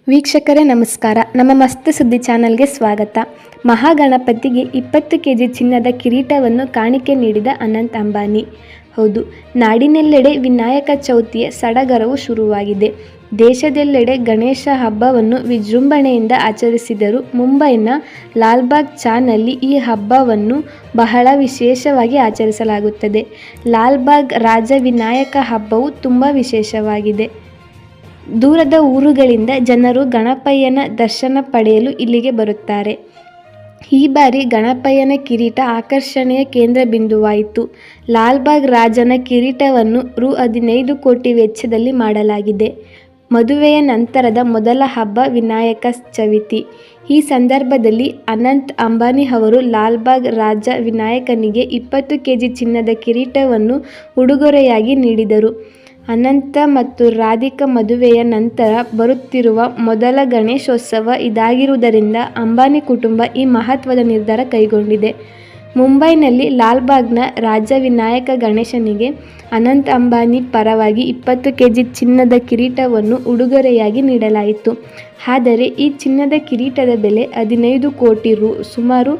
ವೀಕ್ಷಕರೇ ನಮಸ್ಕಾರ. ನಮ್ಮ ಮಸ್ತ್ ಸುದ್ದಿ ಚಾನಲ್ಗೆ ಸ್ವಾಗತ. ಮಹಾಗಣಪತಿಗೆ 20 ಕೆಜಿ ಚಿನ್ನದ ಕಿರೀಟವನ್ನು ಕಾಣಿಕೆ ನೀಡಿದ ಅನಂತ್ ಅಂಬಾನಿ. ಹೌದು, ನಾಡಿನೆಲ್ಲೆಡೆ ವಿನಾಯಕ ಚೌತಿಯ ಸಡಗರವು ಶುರುವಾಗಿದೆ. ದೇಶದೆಲ್ಲೆಡೆ ಗಣೇಶ ಹಬ್ಬವನ್ನು ವಿಜೃಂಭಣೆಯಿಂದ ಆಚರಿಸಿದರು. ಮುಂಬೈನ ಲಾಲ್ಬಾಗ್ ಚಾನಲ್ಲಿ ಈ ಹಬ್ಬವನ್ನು ಬಹಳ ವಿಶೇಷವಾಗಿ ಆಚರಿಸಲಾಗುತ್ತದೆ. ಲಾಲ್ಬಾಗ್ ರಾಜ ವಿನಾಯಕ ಹಬ್ಬವು ತುಂಬ ವಿಶೇಷವಾಗಿದೆ. ದೂರದ ಊರುಗಳಿಂದ ಜನರು ಗಣಪಯ್ಯನ ದರ್ಶನ ಪಡೆಯಲು ಇಲ್ಲಿಗೆ ಬರುತ್ತಾರೆ. ಈ ಬಾರಿ ಗಣಪಯ್ಯನ ಕಿರೀಟ ಆಕರ್ಷಣೆಯ ಕೇಂದ್ರ ಬಿಂದುವಾಯಿತು. ಲಾಲ್ಬಾಗ್ ರಾಜನ ಕಿರೀಟವನ್ನು ರು. 15 ಕೋಟಿ ವೆಚ್ಚದಲ್ಲಿ ಮಾಡಲಾಗಿದೆ. ಮದುವೆಯ ನಂತರದ ಮೊದಲ ಹಬ್ಬ ವಿನಾಯಕ ಚವಿತಿ. ಈ ಸಂದರ್ಭದಲ್ಲಿ ಅನಂತ್ ಅಂಬಾನಿ ಅವರು ಲಾಲ್ಬಾಗ್ ರಾಜ ವಿನಾಯಕನಿಗೆ 20 ಕೆಜಿ ಚಿನ್ನದ ಕಿರೀಟವನ್ನು ಉಡುಗೊರೆಯಾಗಿ ನೀಡಿದರು. ಅನಂತ ಮತ್ತು ರಾಧಿಕಾ ಮದುವೆಯ ನಂತರ ಬರುತ್ತಿರುವ ಮೊದಲ ಗಣೇಶೋತ್ಸವ ಇದಾಗಿರುವುದರಿಂದ ಅಂಬಾನಿ ಕುಟುಂಬ ಈ ಮಹತ್ವದ ನಿರ್ಧಾರ ಕೈಗೊಂಡಿದೆ. ಮುಂಬೈನಲ್ಲಿ ಲಾಲ್ಬಾಗ್ನ ರಾಜ ವಿನಾಯಕ ಗಣೇಶನಿಗೆ ಅನಂತ್ ಅಂಬಾನಿ ಪರವಾಗಿ 20 ಕೆಜಿ ಚಿನ್ನದ ಕಿರೀಟವನ್ನು ಉಡುಗೊರೆಯಾಗಿ ನೀಡಲಾಯಿತು. ಆದರೆ ಈ ಚಿನ್ನದ ಕಿರೀಟದ ಬೆಲೆ 15 ಕೋಟಿ ರು. ಸುಮಾರು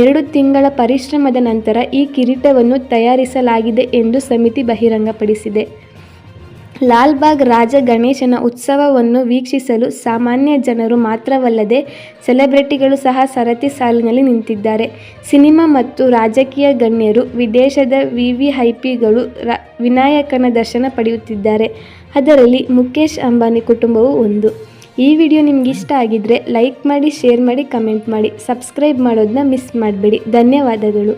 2 ತಿಂಗಳ ಪರಿಶ್ರಮದ ನಂತರ ಈ ಕಿರೀಟವನ್ನು ತಯಾರಿಸಲಾಗಿದೆ ಎಂದು ಸಮಿತಿ ಬಹಿರಂಗಪಡಿಸಿದೆ. ಲಾಲ್ಬಾಗ್ ರಾಜ ಗಣೇಶನ ಉತ್ಸವವನ್ನು ವೀಕ್ಷಿಸಲು ಸಾಮಾನ್ಯ ಜನರು ಮಾತ್ರವಲ್ಲದೆ ಸೆಲೆಬ್ರಿಟಿಗಳು ಸಹ ಸರತಿ ಸಾಲಿನಲ್ಲಿ ನಿಂತಿದ್ದಾರೆ. ಸಿನಿಮಾ ಮತ್ತು ರಾಜಕೀಯ ಗಣ್ಯರು, ವಿದೇಶದ ವಿವಿಐಪಿಗಳು ವಿನಾಯಕನ ದರ್ಶನ ಪಡೆಯುತ್ತಿದ್ದಾರೆ. ಅದರಲ್ಲಿ ಮುಖೇಶ್ ಅಂಬಾನಿ ಕುಟುಂಬವೂ ಒಂದು. ಈ ವಿಡಿಯೋ ನಿಮ್ಗೆ ಇಷ್ಟ ಆಗಿದ್ರೆ ಲೈಕ್ ಮಾಡಿ, ಶೇರ್ ಮಾಡಿ, ಕಮೆಂಟ್ ಮಾಡಿ, ಸಬ್ಸ್ಕ್ರೈಬ್ ಮಾಡೋದನ್ನ ಮಿಸ್ ಮಾಡಬೇಡಿ. ಧನ್ಯವಾದಗಳು.